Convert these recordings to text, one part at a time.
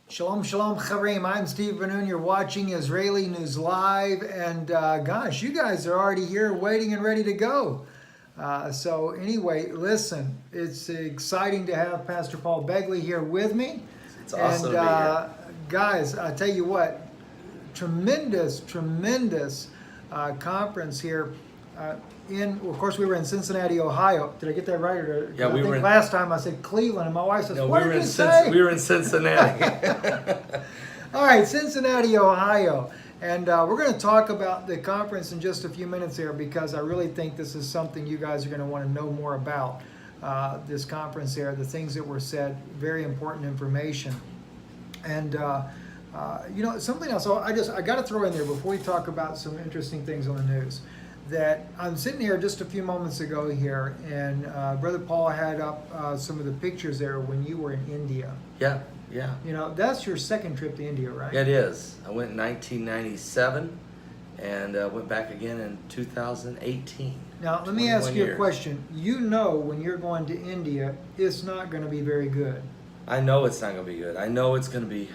Shalom, shalom, chaverim. I'm Steve Ben-Nun. You're watching Israeli News Live. And gosh, you guys are already here waiting and ready to go. So anyway, listen, it's exciting to have Pastor Paul Begley here with me. It's awesome to be here. Guys, I tell you what, tremendous conference here. Of course, we were in Cincinnati, Ohio. Did I get that right? Or, yeah, we were. Last time I said Cleveland, and my wife says, No, "What did you say?" We were in Cincinnati. All right, Cincinnati, Ohio, and we're going to talk about the conference in just a few minutes here because I really think this is something you guys are going to want to know more about. This conference here, the things that were said, very important information, and you know something else. I got to throw in there before we talk about some interesting things on the news. That I'm sitting here just a few moments ago here, and Brother Paul had up some of the pictures there when you were in India. Yeah. You know, that's your second trip to India, right? Yeah, it is. I went in 1997 and went back again in 2018. Now, let me ask you a question. You know when you're going to India, it's not going to be very good. I know it's not going to be good. I know it's going to be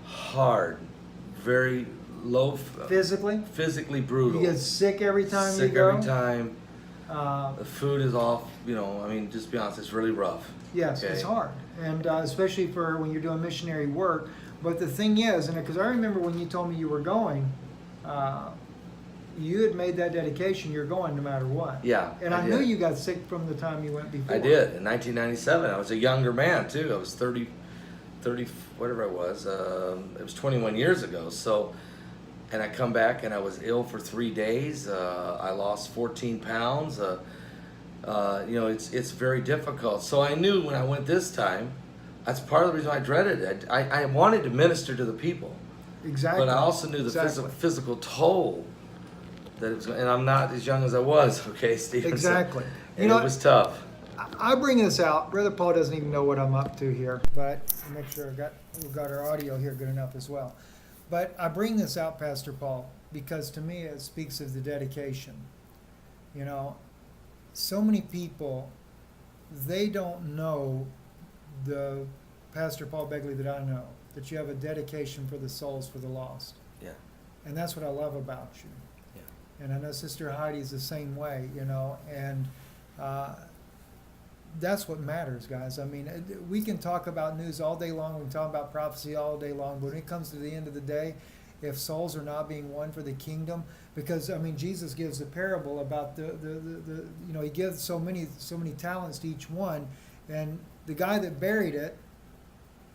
hard, very low. Physically brutal. You get sick every time you go? Sick every time. The food is off, you know, I mean, just be honest, it's really rough. Yes, okay. It's hard. And especially for when you're doing missionary work. But the thing is, and because I remember when you told me you were going, you had made that dedication, you're going no matter what. Yeah. And I knew you got sick from the time you went before. I did. In 1997, I was a younger man, too. I was 30, whatever I was. It was 21 years ago. So, and I come back and I was ill for 3 days. I lost 14 pounds. You know, it's very difficult. So I knew when I went this time, that's part of the reason I dreaded it. I wanted to minister to the people. Exactly. But I also knew the physical toll that it was, and I'm not as young as I was, okay, Stephen? Exactly. So, it was tough. I bring this out. Brother Paul doesn't even know what I'm up to here, but I'll make sure we've got our audio here good enough as well. But I bring this out, Pastor Paul, because to me it speaks of the dedication. You know, so many people, they don't know the Pastor Paul Begley that I know, that you have a dedication for the souls, for the lost. Yeah. And that's what I love about you. Yeah. And I know Sister Heidi's the same way, you know, and that's what matters, guys. I mean, we can talk about news all day long, we can talk about prophecy all day long, but when it comes to the end of the day, if souls are not being won for the kingdom, because I mean Jesus gives the parable about the you know, he gives so many talents to each one, and the guy that buried it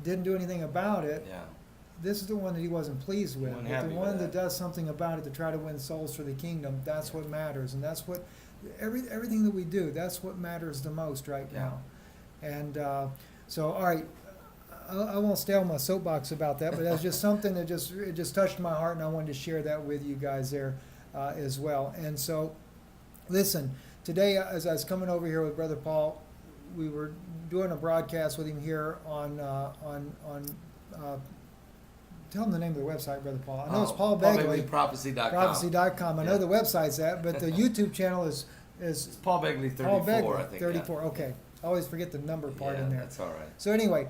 didn't do anything about it. Yeah. This is the one that he wasn't pleased with. But the one that does something about it to try to win souls for the kingdom, that's what matters, and that's what everything that we do, that's what matters the most right now. And so, all right, I won't stay on my soapbox about that, but that's just something that just touched my heart, and I wanted to share that with you guys there as well. And so, listen, today as I was coming over here with Brother Paul, we were doing a broadcast with him here on tell him the name of the website, Brother Paul. I know it's Paul Begley. Prophecy.com. Prophecy.com. I know the website's that, but the YouTube channel is it's Paul Begley 34, Paul Begley, I think. 34, yeah. Okay. I always forget the number part in there. That's all right. So anyway,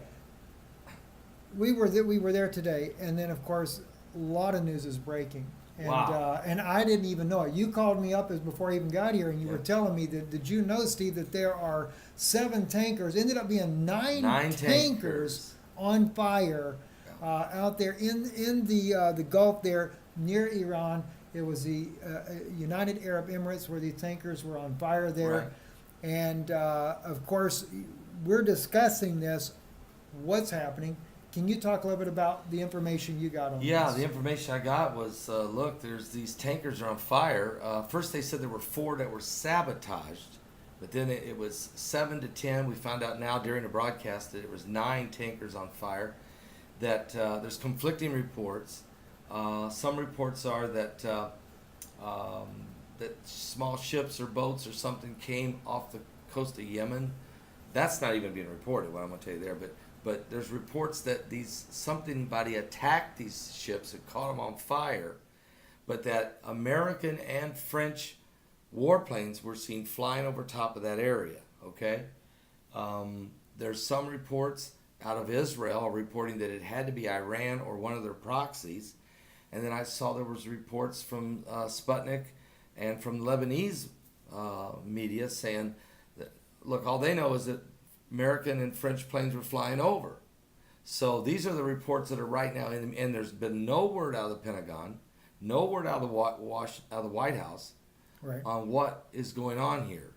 we were there today, and then of course a lot of news is breaking. And, wow. And I didn't even know it. You called me up before I even got here, and you were telling me that, did you know, Steve, that there are 7 tankers, ended up being nine tankers on fire out there in the Gulf there near Iran. It was the United Arab Emirates where the tankers were on fire there. Right. And of course, we're discussing this, what's happening. Can you talk a little bit about the information you got on this? Yeah, the information I got was, look, there's these tankers are on fire. First they said there were 4 that were sabotaged, but then it was 7 to 10. We found out now during the broadcast that it was 9 tankers on fire. That there's conflicting reports. Some reports are that that small ships or boats or something came off the coast of Yemen. That's not even being reported, what I'm going to tell you there. But there's reports that somebody attacked these ships and caught them on fire, but that American and French warplanes were seen flying over top of that area. Okay, there's some reports out of Israel reporting that it had to be Iran or one of their proxies. And then I saw there was reports from Sputnik and from Lebanese media saying that, look, all they know is that American and French planes were flying over. So these are the reports that are right now, and there's been no word out of the Pentagon, no word out of the White House Right. on what is going on here.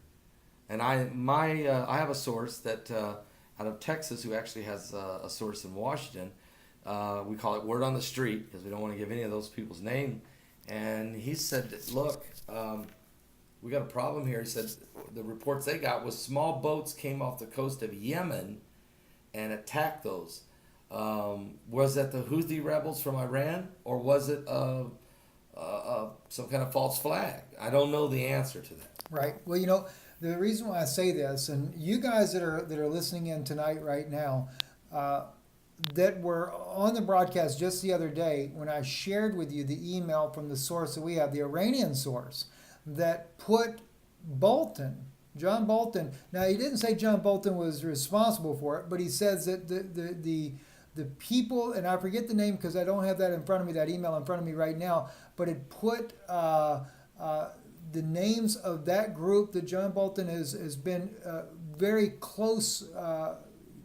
And I have a source that out of Texas who actually has a source in Washington. We call it word on the street because we don't want to give any of those people's name. And he said, look, we got a problem here. He said the reports they got was small boats came off the coast of Yemen and attacked those. Was that the Houthi rebels from Iran, or was it some kind of false flag? I don't know the answer to that. Right. Well, you know, the reason why I say this, and you guys that are listening in tonight right now, that were on the broadcast just the other day when I shared with you the email from the source that we have, the Iranian source, that put John Bolton. Now, he didn't say John Bolton was responsible for it, but he says that the people, and I forget the name because I don't have that in front of me, that email in front of me right now, but it put the names of that group that John Bolton has been very close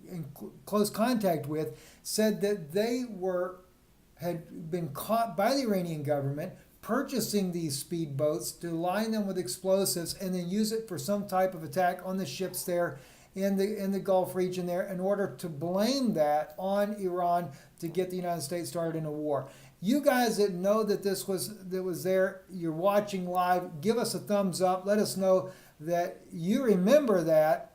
in close contact with, said that they had been caught by the Iranian government purchasing these speedboats to line them with explosives and then use it for some type of attack on the ships there in the Gulf region there, in order to blame that on Iran to get the United States started in a war. You guys that know that this was there, you're watching live, give us a thumbs up. Let us know that you remember that.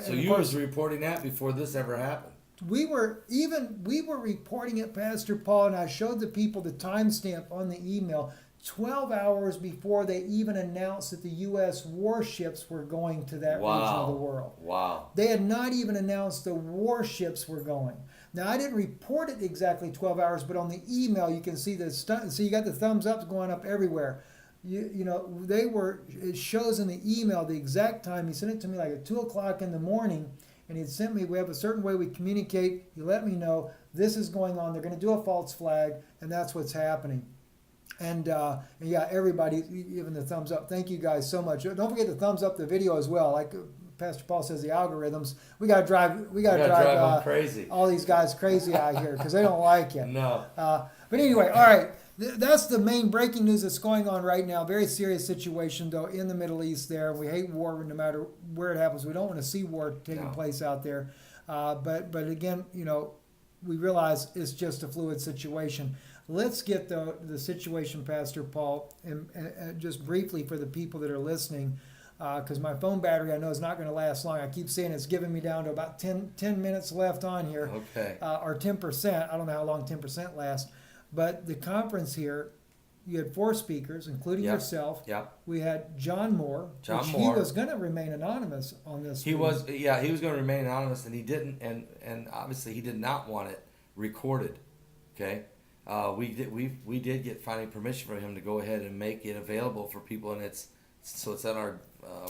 So you was reporting that before this ever happened. We were reporting it, Pastor Paul, and I showed the people the timestamp on the email 12 hours before they even announced that the U.S. warships were going to that region of the world. Wow. They had not even announced the warships were going. Now, I didn't report it exactly 12 hours, but on the email you can see so you got the thumbs up going up everywhere. You know, it shows in the email the exact time. He sent it to me like at 2 o'clock in the morning, and he had sent me, we have a certain way we communicate. You let me know this is going on. They're going to do a false flag, and that's what's happening. And yeah, everybody giving the thumbs up. Thank you guys so much. Don't forget to thumbs up the video as well. Like Pastor Paul says, the algorithms. We got to drive crazy. All these guys crazy out here because they don't like it. No. But anyway, all right. That's the main breaking news that's going on right now. Very serious situation, though, in the Middle East there. We hate war no matter where it happens. We don't want to see war taking place out there. But again, you know, we realize it's just a fluid situation. Let's get the situation, Pastor Paul, and just briefly for the people that are listening, because my phone battery I know is not going to last long. I keep saying it's giving me down to about 10 minutes left on here, okay, or 10%. I don't know how long 10% lasts. But the conference here, you had 4 speakers, including yourself. Yep. We had John Moore. He was going to remain anonymous on this. He was going to remain anonymous, and he didn't, and obviously he did not want it recorded. Okay. We did get finally permission from him to go ahead and make it available for people, and it's on our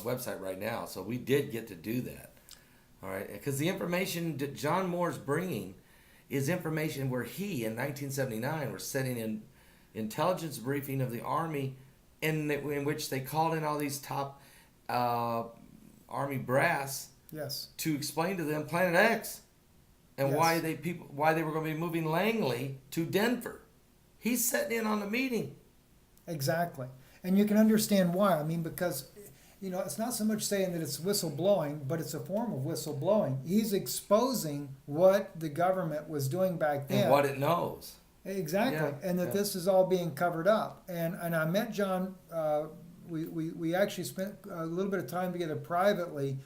website right now. So we did get to do that. All right, because the information that John Moore's bringing is information where he, in 1979, was setting an intelligence briefing of the Army in which they called in all these top Army brass to explain to them Planet X and why they were going to be moving Langley to Denver. He's sitting in on the meeting. Exactly. And you can understand why. I mean, because you know, it's not so much saying that it's whistleblowing, but it's a form of whistleblowing. He's exposing what the government was doing back then. And what it knows. Exactly. Yeah, and that this is all being covered up. And I met John, we actually spent a little bit of time together privately.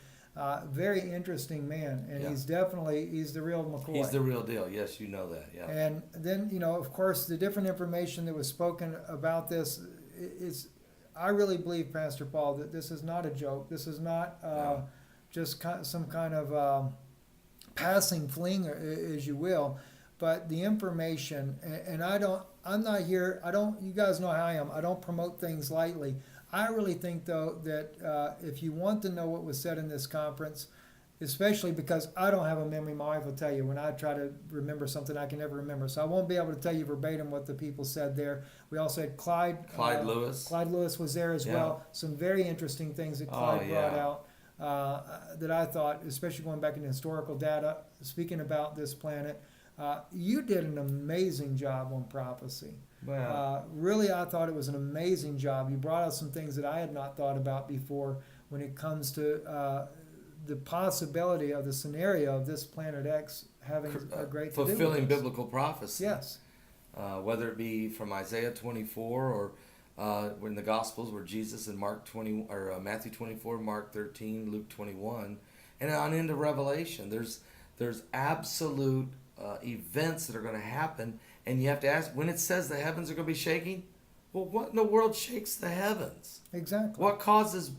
Very interesting man. And he's the real McCoy. He's the real deal. Yes, you know that. Yeah. And then, you know, of course, the different information that was spoken about this is, I really believe, Pastor Paul, that this is not a joke. This is not just some kind of passing fling, as you will, but the information. And I'm not here. You guys know how I am. I don't promote things lightly. I really think, though, that if you want to know what was said in this conference, especially because I don't have a memory. My wife will tell you when I try to remember something, I can never remember. So I won't be able to tell you verbatim what the people said there. We also had Clyde Lewis. Clyde Lewis was there as well. Some very interesting things that Clyde brought out that I thought, especially going back into historical data, speaking about this planet. You did an amazing job on prophecy. Wow. Really, I thought it was an amazing job. You brought out some things that I had not thought about before when it comes to the possibility of the scenario of this planet X having a great fulfilling biblical prophecy. Yes. Whether it be from Isaiah 24 or in the Gospels where Jesus in Matthew 24, Mark 13, Luke 21, and on into Revelation. There's absolute events that are going to happen, and you have to ask, when it says the heavens are going to be shaking, well, what in the world shakes the heavens? Exactly. What causes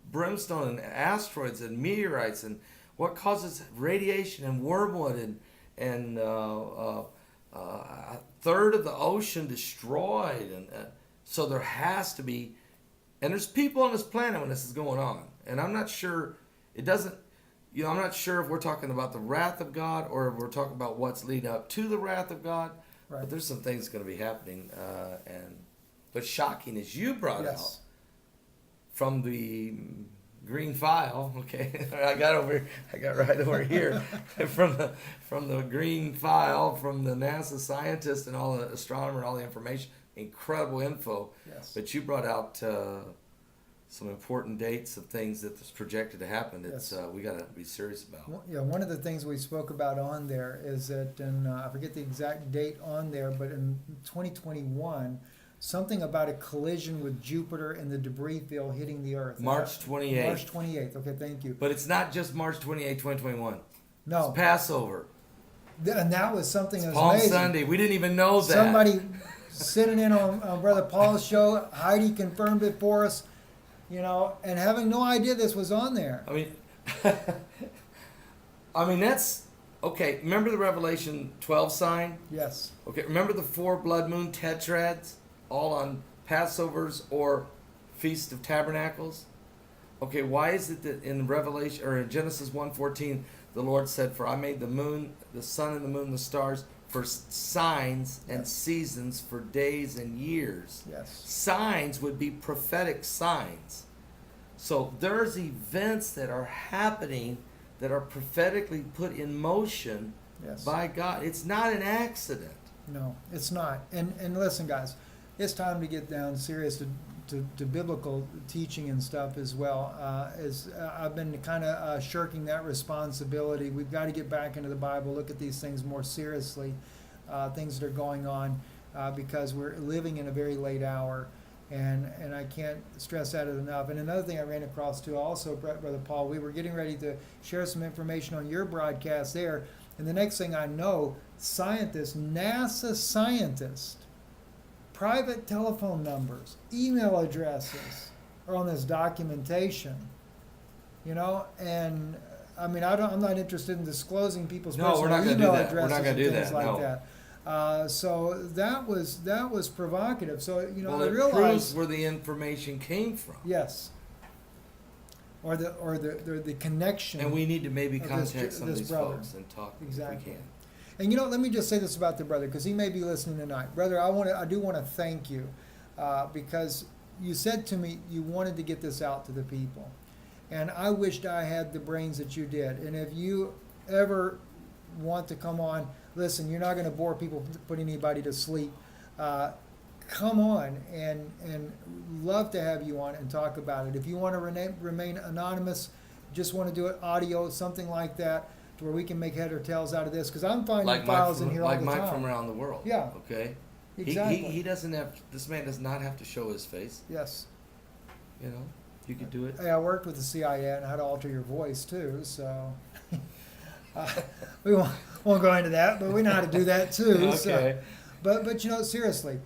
brimstone and asteroids and meteorites, and what causes radiation and wormwood and a third of the ocean destroyed? And so there has to be, and there's people on this planet when this is going on, and I'm not sure, I'm not sure if we're talking about the wrath of God or if we're talking about what's leading up to the wrath of God. Right. But there's some things going to be happening, but shocking as you brought out from the green file. Okay, I got right over here from the green file from the NASA scientists and all the astronomer and all the information. Incredible info. Yes. But you brought out some important dates of things that's projected to happen. It's we got to be serious about. One of the things we spoke about on there is that, and I forget the exact date on there, but in 2021, something about a collision with Jupiter and the debris field hitting the Earth. March 28th. March 28th. Okay, thank you. But it's not just March 28th, 2021. No. It's Passover. And that was something that was Palm amazing. Sunday. We didn't even know that. Somebody sitting in on Brother Paul's show, Heidi confirmed it for us, and having no idea this was on there. I mean that's okay. Remember the Revelation 12 sign? Yes. Okay. Remember the 4 blood moon tetrads, all on Passovers or Feast of Tabernacles? Okay. Why is it that in Revelation or in Genesis 1:14 the Lord said, "For I made the moon, the sun, and the moon, the stars, for signs and seasons, for days and years." Yes. Signs would be prophetic signs. So there's events that are happening that are prophetically put in motion by God. It's not an accident. No, it's not. And listen, guys, it's time to get down serious to biblical teaching and stuff as well. As I've been kind of shirking that responsibility. We've got to get back into the Bible, look at these things more seriously, things that are going on, because we're living in a very late hour. And I can't stress that enough. And another thing I ran across too also, Brother Paul, we were getting ready to share some information on your broadcast there. And the next thing I know, NASA scientists, private telephone numbers, email addresses are on this documentation. And I mean, I'm not interested in disclosing people's personal email addresses and things like that. So that was provocative. So I realized proves where the information came from. Yes. Or the connection. And we need to maybe contact some of these brother. folks and talk Exactly. if we can. And let me just say this about the brother, because he may be listening tonight. Brother, I do want to thank you, because you said to me you wanted to get this out to the people, and I wished I had the brains that you did. And if you ever want to come on, listen, you're not going to bore people, put anybody to sleep. Come on, and love to have you on and talk about it. If you want to remain anonymous, just want to do it audio, something like that, to where we can make head or tails out of this, because I'm finding files in here all the time. Like Mike from around the world. Yeah. Okay. Exactly. He doesn't have. This man does not have to show his face. Yes. You could do it. Hey, I worked with the CIA and how to alter your voice too, so we won't go into that, but we know how to do that too. Okay. So. But seriously,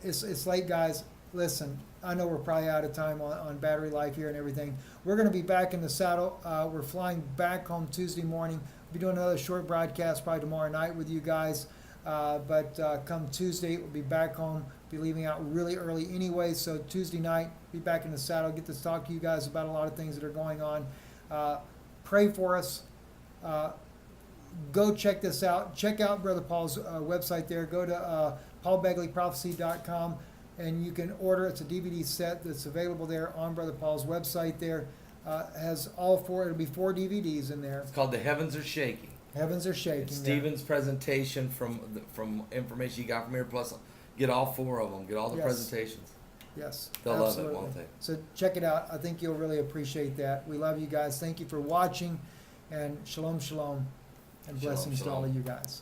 it's late, guys. Listen, I know we're probably out of time on battery life here and everything. We're going to be back in the saddle. We're flying back home Tuesday morning. We'll be doing another short broadcast probably tomorrow night with you guys. But come Tuesday, we'll be back home. Be leaving out really early anyway. So Tuesday night, be back in the saddle. Get to talk to you guys about a lot of things that are going on. pray for us. Go check this out. Check out Brother Paul's website there. Go to paulbegleyprophecy.com, and you can order. It's a DVD set that's available there on Brother Paul's website there. Has all four. It'll be 4 DVDs in there. It's called The Heavens Are Shaking. Heavens Are Shaking. It's Stephen's presentation from information you got from here. Plus, get all 4 of them. Get all the Yes. presentations. Yes, They'll absolutely. love it, won't they? So check it out. I think you'll really appreciate that. We love you guys. Thank you for watching, and shalom, shalom, and Shalom, blessings to all shalom. of you guys.